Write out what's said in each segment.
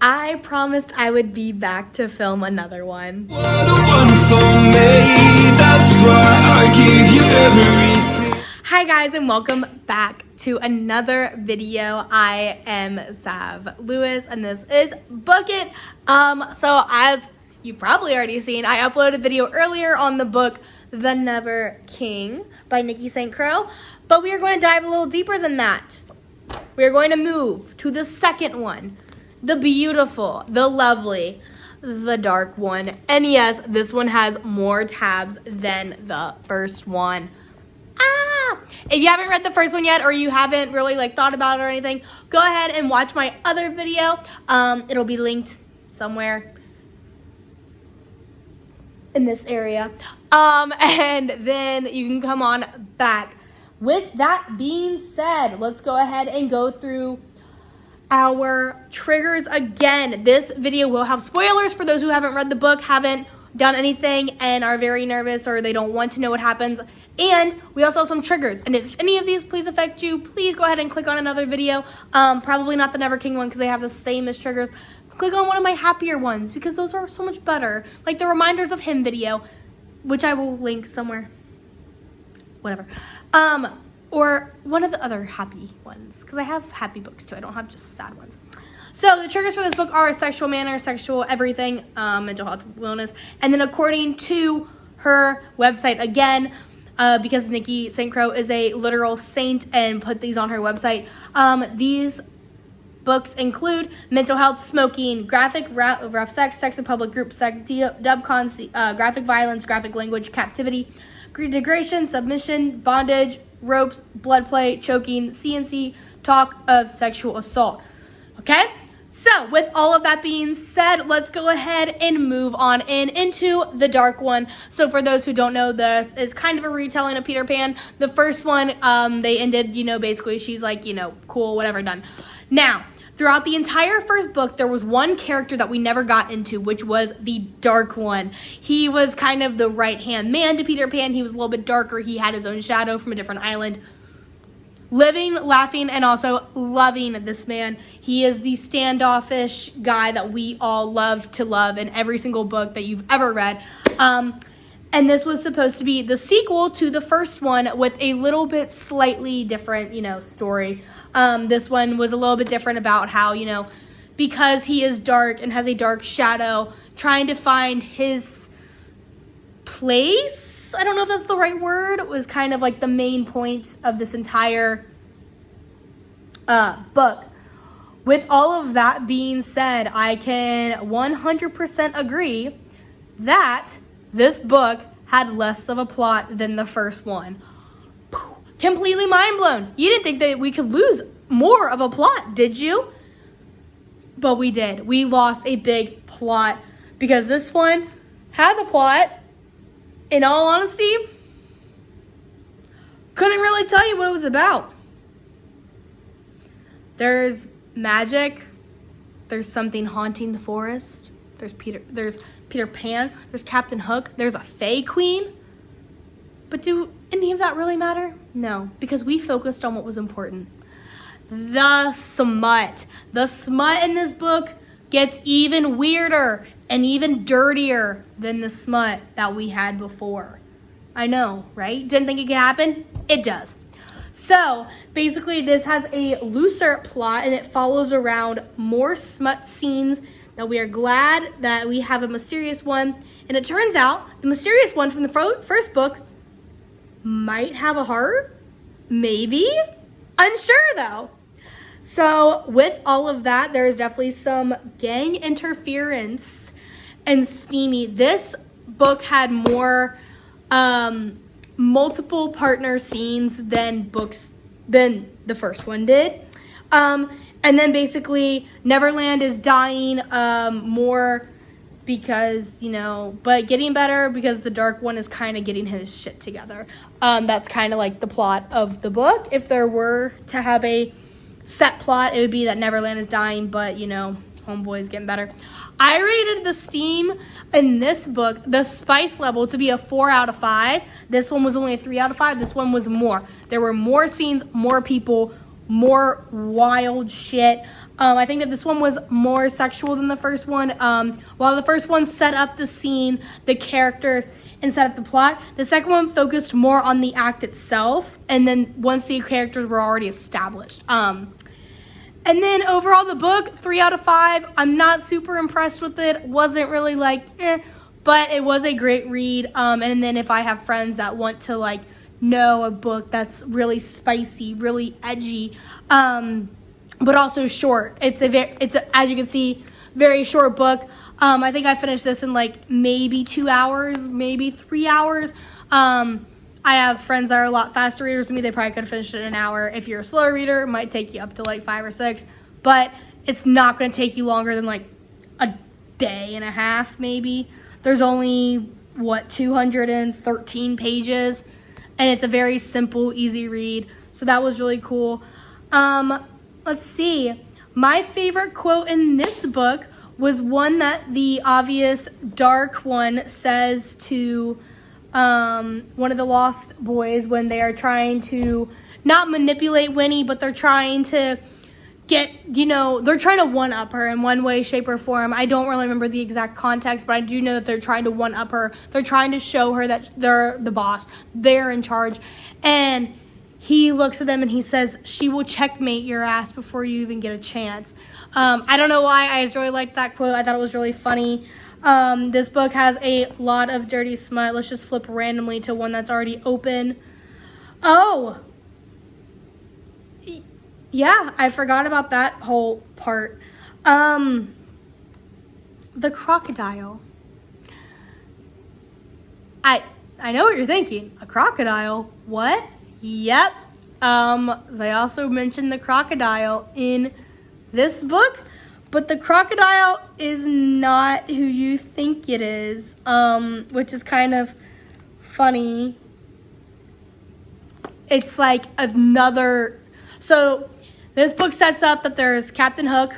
I promised I would be back to film another one. You're the one for me, that's why I give you everything. Hi guys and welcome back to another video. I am Sav Lewis and this is Book It. So as you've probably already seen, I uploaded a video earlier on the book The Never King by Nikki St. Croix, but we are going to dive a little deeper than that. We are going to move to the second one. The beautiful, the lovely, the dark one. And yes, this one has more tabs than the first one. If you haven't read the first one yet, or you haven't really thought about it or anything, go ahead and watch my other video. It'll be linked somewhere in this area. And then you can come on back. With that being said, let's go ahead and go through our triggers again. This video will have spoilers for those who haven't read the book, haven't done anything, and are very nervous or they don't want to know what happens. And we also have some triggers. And if any of these please affect you, please go ahead and click on another video. Probably not the Never King one because they have the same as triggers. Click on one of my happier ones because those are so much better. Like the Reminders of Him video, which I will link somewhere. Whatever. Or one of the other happy ones, because I have happy books too. I don't have just sad ones. So the triggers for this book are sexual manner, sexual everything, mental health, wellness, and then according to her website again, because Nikki St. Croix is a literal saint and put these on her website, these books include mental health, smoking, graphic, rough sex, sex in public, group sex, graphic violence, graphic language, captivity, degradation, submission, bondage, ropes, blood play, choking, CNC, talk of sexual assault. Okay? So, with all of that being said, let's go ahead and move on into the dark one. So, for those who don't know, this is kind of a retelling of Peter Pan. The first one, they ended, basically she's like, cool, whatever, done. Now, throughout the entire first book, there was one character that we never got into, which was the dark one. He was kind of the right-hand man to Peter Pan. He was a little bit darker. He had his own shadow from a different island. Living, laughing, and also loving this man. He is the standoffish guy that we all love to love in every single book that you've ever read. And this was supposed to be the sequel to the first one with a little bit slightly different, story. This one was a little bit different about how, because he is dark and has a dark shadow, trying to find his place. I don't know if that's the right word. It was kind of like the main points of this entire book. With all of that being said, I can 100% agree that this book had less of a plot than the first one. Completely mind blown. You didn't think that we could lose more of a plot, did you? But we did. We lost a big plot because this one has a plot. In all honesty, couldn't really tell you what it was about. There's magic. There's something haunting the forest. There's Peter Pan. There's Captain Hook. There's a Fey Queen. But do any of that really matter? No, because we focused on what was important. The smut. The smut in this book gets even weirder and even dirtier than the smut that we had before. I know, right? Didn't think it could happen? It does. So, basically, this has a looser plot, and it follows around more smut scenes that we are glad that we have a mysterious one. And it turns out, the mysterious one from the first book might have a heart? Maybe? Unsure, though. So, with all of that, there's definitely some gang interference and steamy. This book had more multiple partner scenes than the first one did. And then basically Neverland is dying more because, but getting better because the dark one is kind of getting his shit together. That's kind of like the plot of the book. If there were to have a set plot, it would be that Neverland is dying, but, Homeboy is getting better. I rated the steam in this book, the spice level, to be a 4 out of 5. This one was only a 3 out of 5. This one was more. There were more scenes, more people, more wild shit. I think that this one was more sexual than the first one. While the first one set up the scene, the characters, and set up the plot, the second one focused more on the act itself, and then once the characters were already established. And then overall, the book, 3 out of 5. I'm not super impressed with it. Wasn't really like, but it was a great read. And then if I have friends that want to like know a book that's really spicy, really edgy, but also short. It's a, as you can see, very short book. I think I finished this in like maybe 2 hours, maybe 3 hours. I have friends that are a lot faster readers than me. They probably could have finished it in an hour. If you're a slower reader, it might take you up to like 5 or 6, but it's not going to take you longer than like a day and a half, maybe. There's only, 213 pages, and it's a very simple, easy read. So that was really cool. Let's see. My favorite quote in this book was one that the obvious dark one says to one of the Lost Boys when they are trying to not manipulate Winnie, but they're trying to get, they're trying to one-up her in one way, shape, or form. I don't really remember the exact context, but I do know that they're trying to one-up her. They're trying to show her that they're the boss. They're in charge. And he looks at them and he says, "She will checkmate your ass before you even get a chance." I don't know why. I just really liked that quote. I thought it was really funny. This book has a lot of dirty smut. Let's just flip randomly to one that's already open. Oh! Yeah, I forgot about that whole part. The crocodile. I know what you're thinking. A crocodile? What? Yep. They also mentioned the crocodile in this book, but the crocodile is not who you think it is, which is kind of funny. It's like another, so this book sets up that there's Captain Hook,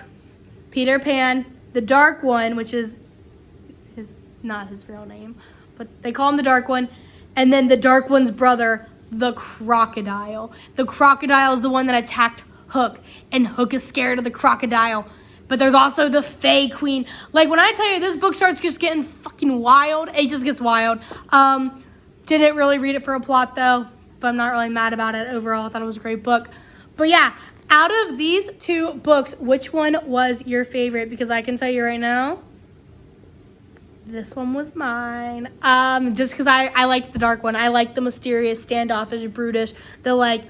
Peter Pan, the Dark One, which is not his real name, but they call him the Dark One, and then the Dark One's brother, the crocodile. The crocodile is the one that attacked Hook, and Hook is scared of the crocodile. But there's also the Fae Queen. Like, when I tell you this book starts just getting fucking wild, it just gets wild. Didn't really read it for a plot though, but I'm not really mad about it overall. I thought it was a great book. But yeah, out of these 2 books, which one was your favorite? Because I can tell you right now, this one was mine. Just because I liked the dark one. I liked the mysterious, standoffish, brutish, the like,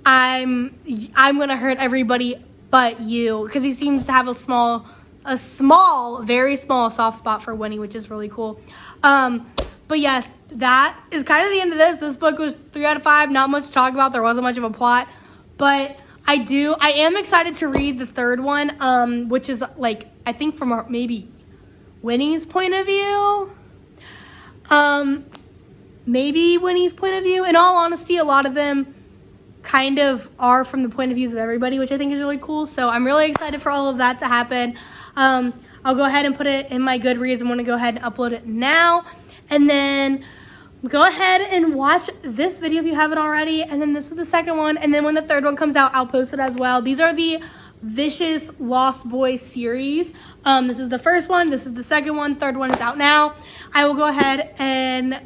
I'm gonna hurt everybody but you. Because he seems to have a small, very small soft spot for Winnie, which is really cool. But yes, that is kind of the end of this. This book was 3 out of 5. Not much to talk about. There wasn't much of a plot. But I am excited to read the third one, which is like, I think from maybe Winnie's point of view. Maybe Winnie's point of view. In all honesty, a lot of them kind of are from the point of views of everybody, which I think is really cool. So I'm really excited for all of that to happen. I'll go ahead and put it in my Goodreads. I'm going to go ahead and upload it now. And then go ahead and watch this video if you haven't already. And then this is the second one. And then when the third one comes out, I'll post it as well. These are the Vicious Lost Boys series. This is the first one. This is the second one. Third one is out now. I will go ahead and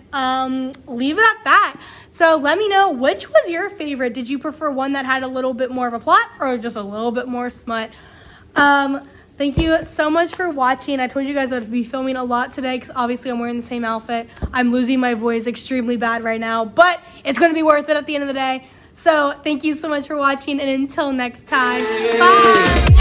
leave it at that. So let me know, which was your favorite? Did you prefer one that had a little bit more of a plot or just a little bit more smut? Thank you so much for watching. I told you guys I'd be filming a lot today because obviously I'm wearing the same outfit. I'm losing my voice extremely bad right now, but it's going to be worth it at the end of the day. So thank you so much for watching, and until next time, bye!